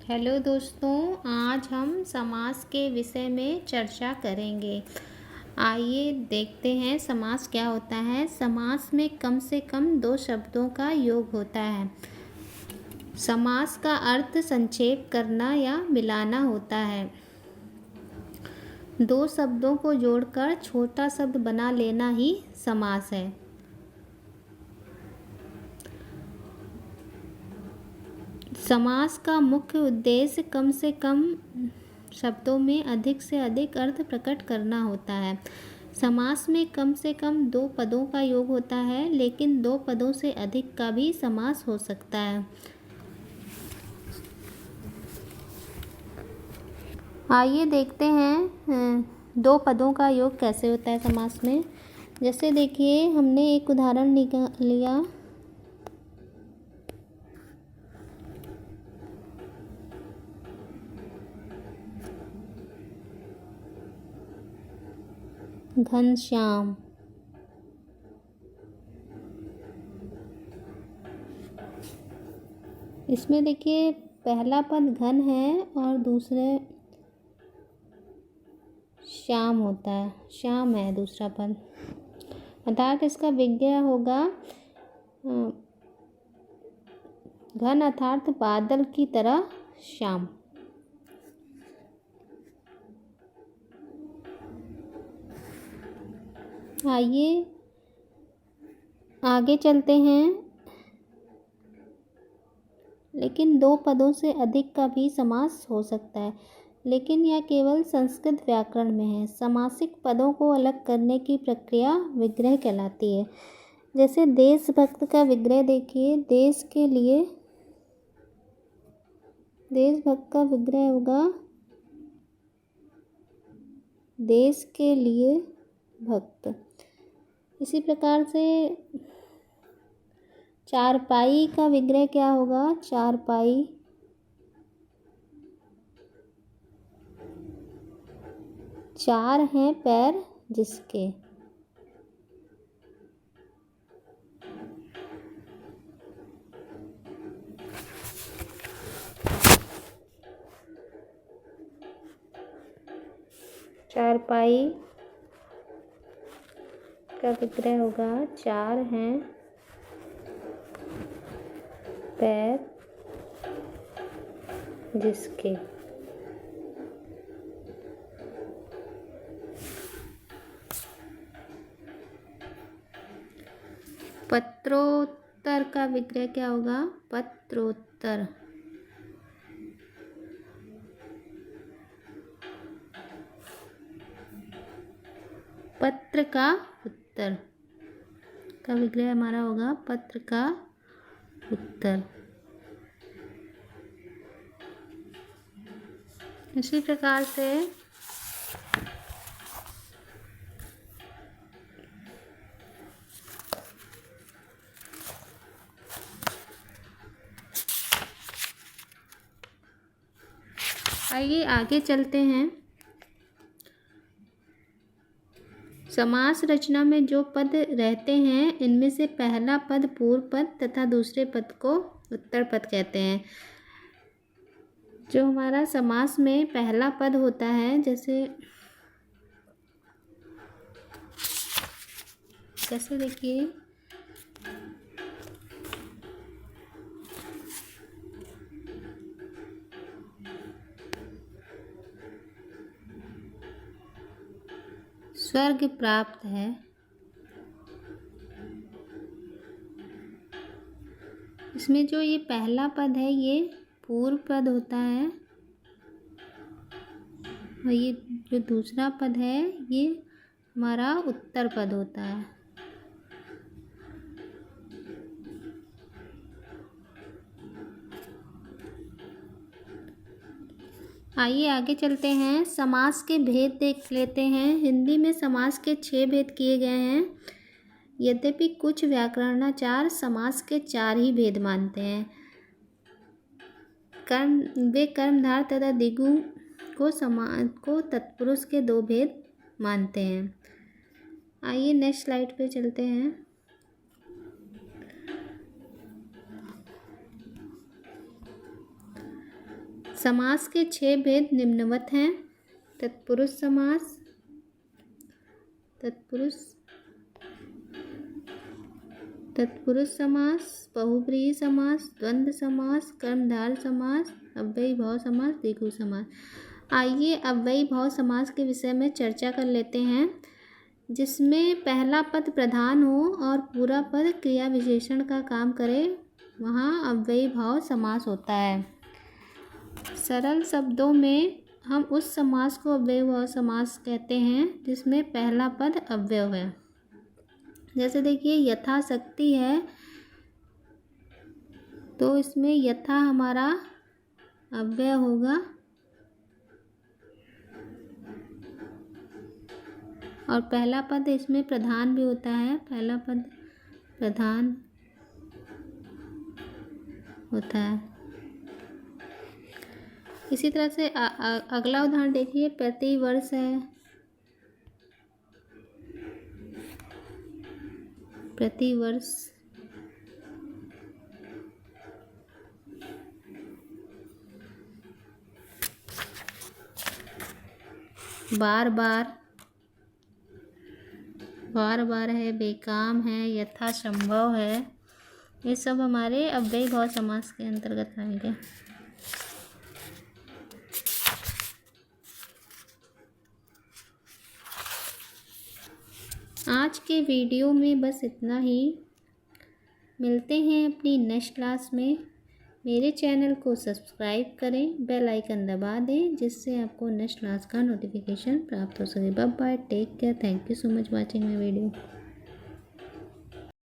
Hello दोस्तों, आज हम समास के विषय में चर्चा करेंगे। आइए देखते हैं समास क्या होता है। समास में कम से कम दो शब्दों का योग होता है। समास का अर्थ संक्षेप करना या मिलाना होता है। दो शब्दों को जोड़कर छोटा शब्द बना लेना ही समास है। समास का मुख्य उद्देश्य कम से कम शब्दों में अधिक से अधिक अर्थ प्रकट करना होता है। समास में कम से कम दो पदों का योग होता है, लेकिन दो पदों से अधिक का भी समास हो सकता है। आइए देखते हैं दो पदों का योग कैसे होता है समास में। जैसे देखिए, हमने एक उदाहरण लिया। घनश्याम। इसमें देखिए, पहला पद घन है और दूसरे श्याम होता है, श्याम है दूसरा पद। अर्थात इसका विग्रह होगा घन अर्थात बादल की तरह श्याम। आइए आगे चलते हैं। लेकिन दो पदों से अधिक का भी समास हो सकता है, लेकिन यह केवल संस्कृत व्याकरण में है। समासिक पदों को अलग करने की प्रक्रिया विग्रह कहलाती है। जैसे देशभक्त का विग्रह देखिए, देशभक्त का विग्रह होगा देश के लिए भक्त। इसी प्रकार से चारपाई का विग्रह क्या होगा? चारपाई चार हैं पैर जिसके। चारपाई का विग्रह होगा चार हैं पैर जिसके। पत्रोत्तर का विग्रह क्या होगा? पत्रोत्तर पत्र का उत्तर का विग्रह हमारा होगा पत्र का उत्तर। इसी प्रकार से आइए आगे चलते हैं। समास रचना में जो पद रहते हैं, इनमें से पहला पद पूर्व पद तथा दूसरे पद को उत्तर पद कहते हैं। जो हमारा समास में पहला पद होता है, जैसे देखिए, स्वर्ग प्राप्त है। इसमें जो ये पहला पद है, ये पूर्व पद होता है, और ये जो दूसरा पद है, ये हमारा उत्तर पद होता है। आइए आगे चलते हैं। समास के भेद देख लेते हैं। हिंदी में समास के 6 भेद किए गए हैं। यद्यपि कुछ व्याकरणाचार्य समास के 4 ही भेद मानते हैं। वे कर्मधार तथा द्विगु को तत्पुरुष के 2 भेद मानते हैं। आइए नेक्स्ट स्लाइड पे चलते हैं। समास के 6 भेद निम्नवत हैं। तत्पुरुष समास, तत्पुरुष समास, बहुब्रीहि समास, द्वंद्व समास, कर्मधारय समास, अव्ययीभाव समास, द्विगु समास। आइए अव्ययीभाव समास के विषय में चर्चा कर लेते हैं, जिसमें पहला पद प्रधान हो और पूरा पद क्रिया विशेषण का काम करे, वहाँ अव्ययीभाव समास होता है। सरल शब्दों में हम उस समास को अव्ययीभाव समास कहते हैं जिसमें पहला पद अव्यय है। जैसे देखिए यथाशक्ति है, तो इसमें यथा हमारा अव्यय होगा और पहला पद इसमें प्रधान भी होता है, पहला पद प्रधान होता है। इसी तरह से अगला उदाहरण देखिए, प्रतिवर्ष है, प्रतिवर्ष, बार बार, बार बार है, बेकाम है, यथासंभव है, ये सब हमारे अव्ययीभाव समास के अंतर्गत आएंगे। आज के वीडियो में बस इतना ही। मिलते हैं अपनी नेक्स्ट क्लास में। मेरे चैनल को सब्सक्राइब करें, बेल आइकन दबा दें, जिससे आपको नेक्स्ट क्लास का नोटिफिकेशन प्राप्त हो सके। Bye bye, take care, thank you so much watching my video.